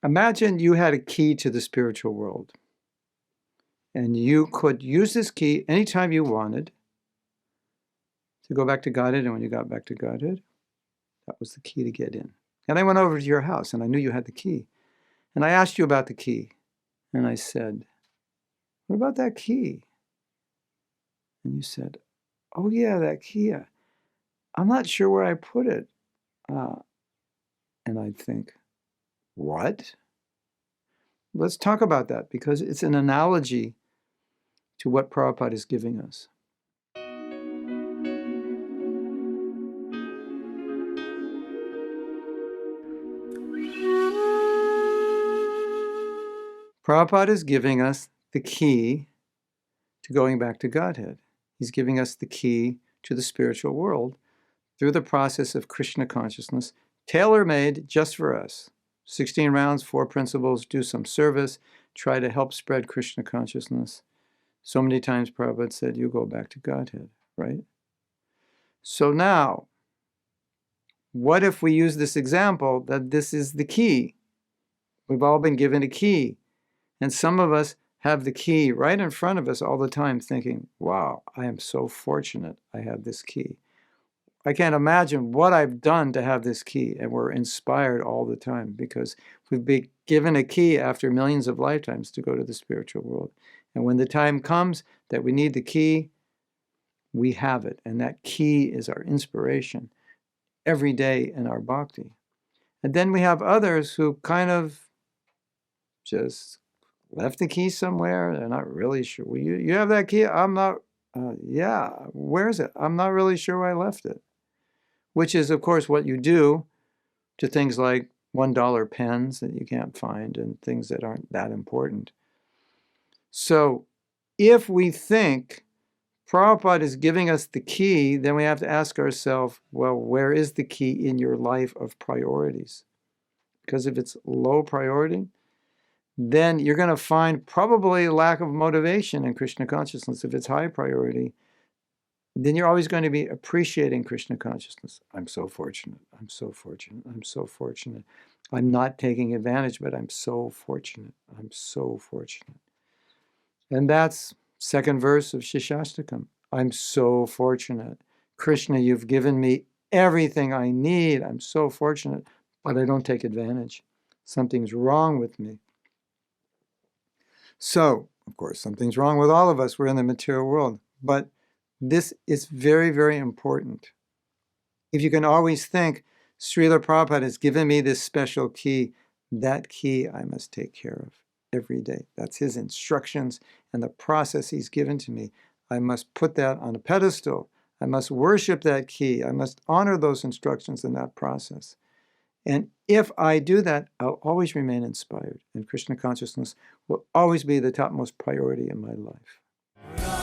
Imagine you had a key to the spiritual world, and you could use this key anytime you wanted to go back to Godhead, and when you got back to Godhead, that was the key to get in. And I went over to your house, and I knew you had the key. And I asked you about the key, and I said, what about that key? And you said, oh yeah, that key. I'm not sure where I put it. And I'd think, what? Let's talk about that, because it's an analogy to what Prabhupada is giving us. Prabhupada is giving us the key to going back to Godhead. He's giving us the key to the spiritual world through the process of Krishna consciousness, tailor-made just for us. 16 rounds, 4 principles, do some service, try to help spread Krishna consciousness. So many times Prabhupada said, you go back to Godhead, right? So now, what if we use this example that this is the key? We've all been given a key. And some of us have the key right in front of us all the time thinking, wow, I am so fortunate I have this key. I can't imagine what I've done to have this key. And we're inspired all the time because we've been given a key after millions of lifetimes to go to the spiritual world. And when the time comes that we need the key, we have it. And that key is our inspiration every day in our bhakti. And then we have others who kind of just left the key somewhere. They're not really sure. Well, you have that key? I'm not, yeah, where is it? I'm not really sure where I left it. Which is, of course, what you do to things like $1 pens that you can't find and things that aren't that important. So if we think Prabhupada is giving us the key, then we have to ask ourselves, well, where is the key in your life of priorities? Because if it's low priority, then you're going to find probably a lack of motivation in Krishna consciousness. If it's high priority, then you're always going to be appreciating Krishna consciousness. I'm so fortunate. I'm so fortunate. I'm so fortunate. I'm not taking advantage, but I'm so fortunate. I'm so fortunate. And that's second verse of Shishastakam. I'm so fortunate. Krishna, you've given me everything I need. I'm so fortunate, but I don't take advantage. Something's wrong with me. So, of course, something's wrong with all of us. We're in the material world. But this is very, very important. If you can always think, Srila Prabhupada has given me this special key, that key I must take care of every day. That's his instructions and the process he's given to me. I must put that on a pedestal. I must worship that key. I must honor those instructions in that process. And if I do that, I'll always remain inspired. And Krishna consciousness will always be the topmost priority in my life.